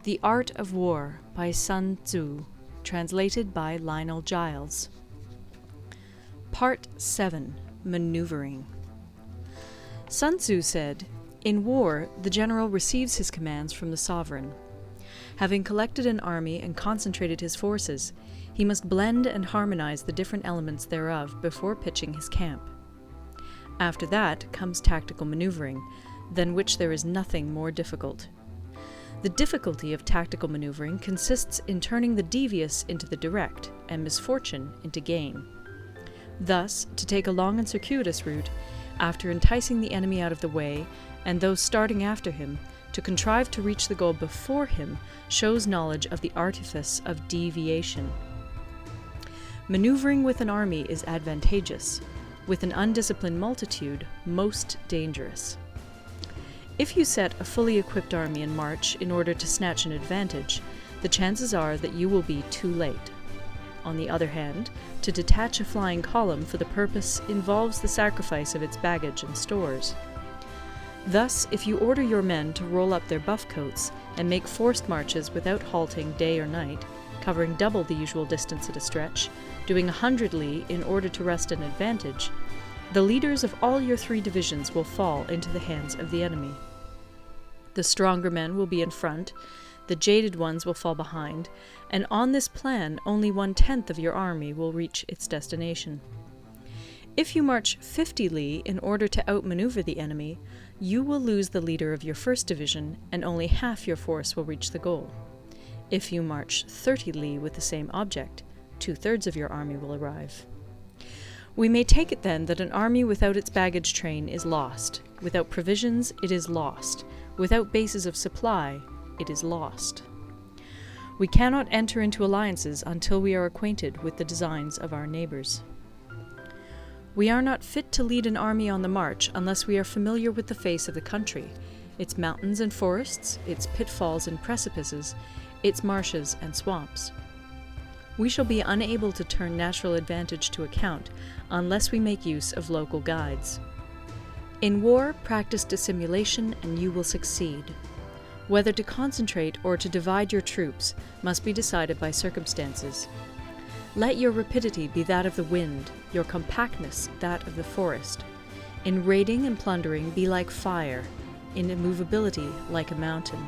The Art of War by Sun Tzu, translated by Lionel Giles. Part 7. Maneuvering. Sun Tzu said, "In war, the general receives his commands from the sovereign. Having collected an army and concentrated his forces, he must blend and harmonize the different elements thereof before pitching his camp. After that comes tactical maneuvering, than which there is nothing more difficult. The difficulty of tactical maneuvering consists in turning the devious into the direct, and misfortune into gain. Thus, to take a long and circuitous route, after enticing the enemy out of the way, and those starting after him, to contrive to reach the goal before him, shows knowledge of the artifice of deviation. Maneuvering with an army is advantageous, with an undisciplined multitude, most dangerous. If you set a fully equipped army in march in order to snatch an advantage, the chances are that you will be too late. On the other hand, to detach a flying column for the purpose involves the sacrifice of its baggage and stores. Thus, if you order your men to roll up their buff coats and make forced marches without halting day or night, covering double the usual distance at a stretch, doing 100 li in order to wrest an advantage, the leaders of all your 3 divisions will fall into the hands of the enemy. The stronger men will be in front, the jaded ones will fall behind, and on this plan only 1/10 of your army will reach its destination. If you march 50 li in order to outmaneuver the enemy, you will lose the leader of your 1st division, and only half your force will reach the goal. If you march 30 li with the same object, 2/3 of your army will arrive. We may take it then that an army without its baggage train is lost. Without provisions, it is lost. Without bases of supply, it is lost. We cannot enter into alliances until we are acquainted with the designs of our neighbors. We are not fit to lead an army on the march unless we are familiar with the face of the country, its mountains and forests, its pitfalls and precipices, its marshes and swamps. We shall be unable to turn natural advantage to account unless we make use of local guides. In war, practice dissimulation and you will succeed. Whether to concentrate or to divide your troops must be decided by circumstances. Let your rapidity be that of the wind, your compactness that of the forest. In raiding and plundering be like fire, in immovability like a mountain.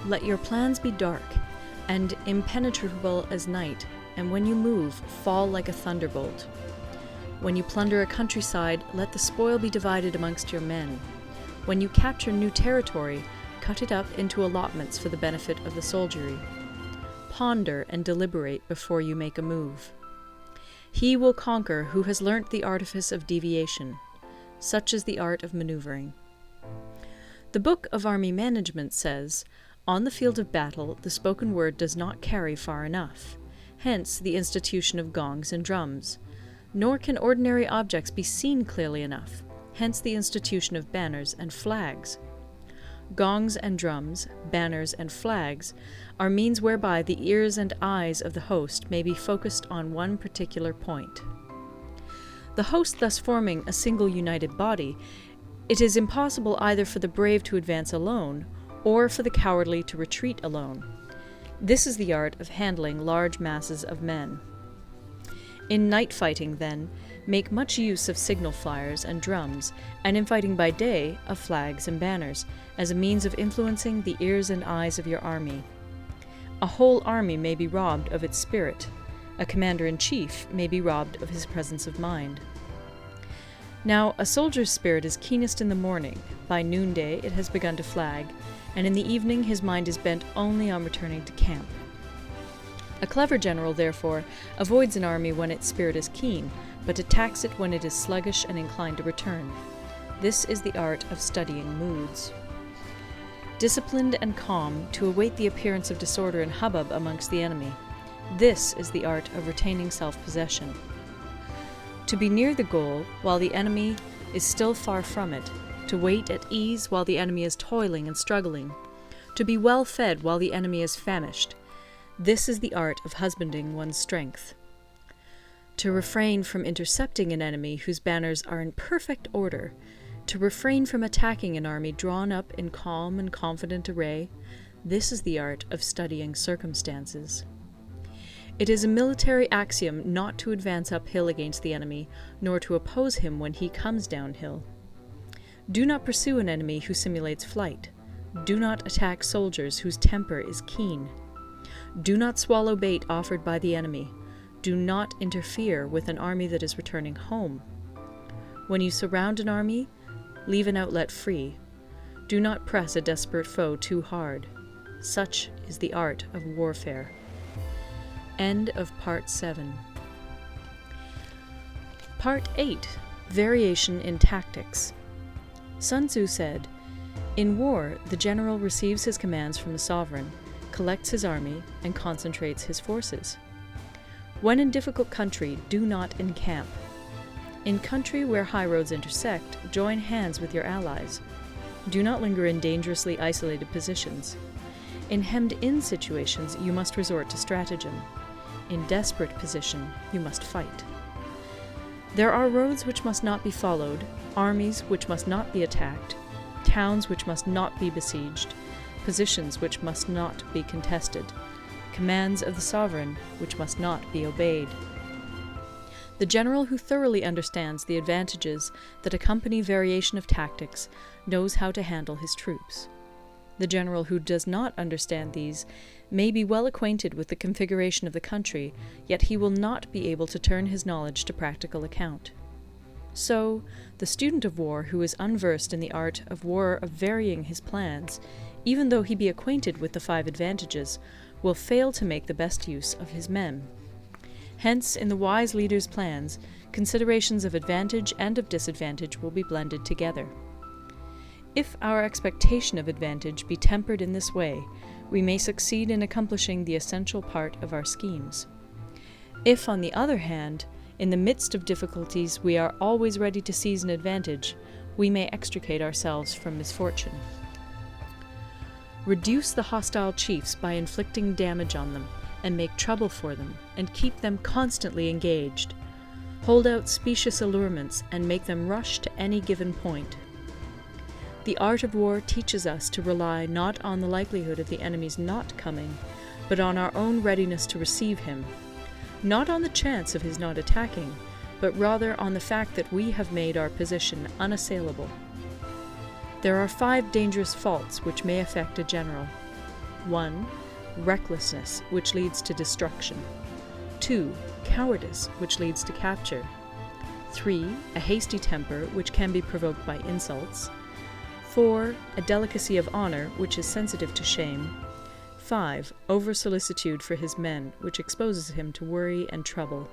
Let your plans be dark, and impenetrable as night, and when you move, fall like a thunderbolt. When you plunder a countryside, let the spoil be divided amongst your men. When you capture new territory, cut it up into allotments for the benefit of the soldiery. Ponder and deliberate before you make a move. He will conquer who has learnt the artifice of deviation. Such is the art of maneuvering. The Book of Army Management says, "On the field of battle, the spoken word does not carry far enough. Hence the institution of gongs and drums. Nor can ordinary objects be seen clearly enough. Hence the institution of banners and flags. Gongs and drums, banners and flags, are means whereby the ears and eyes of the host may be focused on one particular point. The host thus forming a single united body, it is impossible either for the brave to advance alone, or for the cowardly to retreat alone. This is the art of handling large masses of men. In night fighting, then, make much use of signal fires and drums, and in fighting by day, of flags and banners, as a means of influencing the ears and eyes of your army. A whole army may be robbed of its spirit. A commander-in-chief may be robbed of his presence of mind. Now, a soldier's spirit is keenest in the morning. By noonday it has begun to flag, and in the evening his mind is bent only on returning to camp. A clever general, therefore, avoids an army when its spirit is keen, but attacks it when it is sluggish and inclined to return. This is the art of studying moods. Disciplined and calm, to await the appearance of disorder and hubbub amongst the enemy. This is the art of retaining self-possession. To be near the goal while the enemy is still far from it, to wait at ease while the enemy is toiling and struggling, to be well fed while the enemy is famished. This is the art of husbanding one's strength. To refrain from intercepting an enemy whose banners are in perfect order, to refrain from attacking an army drawn up in calm and confident array, This is the art of studying circumstances. It is a military axiom not to advance uphill against the enemy, nor to oppose him when he comes downhill. Do not pursue an enemy who simulates flight. Do not attack soldiers whose temper is keen. Do not swallow bait offered by the enemy. Do not interfere with an army that is returning home. When you surround an army, leave an outlet free. Do not press a desperate foe too hard. Such is the art of warfare. End of Part 7. Part 8. Variation in Tactics. Sun Tzu said, "In war, the general receives his commands from the sovereign, collects his army, and concentrates his forces. When in difficult country, do not encamp. In country where high roads intersect, join hands with your allies. Do not linger in dangerously isolated positions. In hemmed-in situations, you must resort to stratagem. In desperate position, you must fight. There are roads which must not be followed, armies which must not be attacked, towns which must not be besieged, positions which must not be contested, commands of the sovereign which must not be obeyed." The general who thoroughly understands the advantages that accompany variation of tactics knows how to handle his troops. The general who does not understand these may be well acquainted with the configuration of the country, yet he will not be able to turn his knowledge to practical account. So, the student of war who is unversed in the art of war of varying his plans, even though he be acquainted with the 5 advantages, will fail to make the best use of his men. Hence, in the wise leader's plans, considerations of advantage and of disadvantage will be blended together. If our expectation of advantage be tempered in this way, we may succeed in accomplishing the essential part of our schemes. If, on the other hand, in the midst of difficulties we are always ready to seize an advantage, we may extricate ourselves from misfortune. Reduce the hostile chiefs by inflicting damage on them, and make trouble for them, and keep them constantly engaged. Hold out specious allurements, and make them rush to any given point. The art of war teaches us to rely not on the likelihood of the enemy's not coming, but on our own readiness to receive him, not on the chance of his not attacking, but rather on the fact that we have made our position unassailable. There are 5 dangerous faults which may affect a general. 1. Recklessness, which leads to destruction. 2. Cowardice, which leads to capture. 3. A hasty temper, which can be provoked by insults. 4. A delicacy of honor, which is sensitive to shame. 5. Over-solicitude for his men, which exposes him to worry and trouble.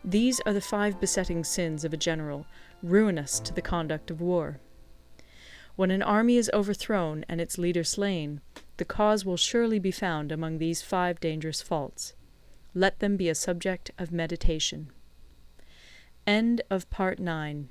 These are the 5 besetting sins of a general, ruinous to the conduct of war. When an army is overthrown and its leader slain, the cause will surely be found among these 5 dangerous faults. Let them be a subject of meditation. End of Part 9.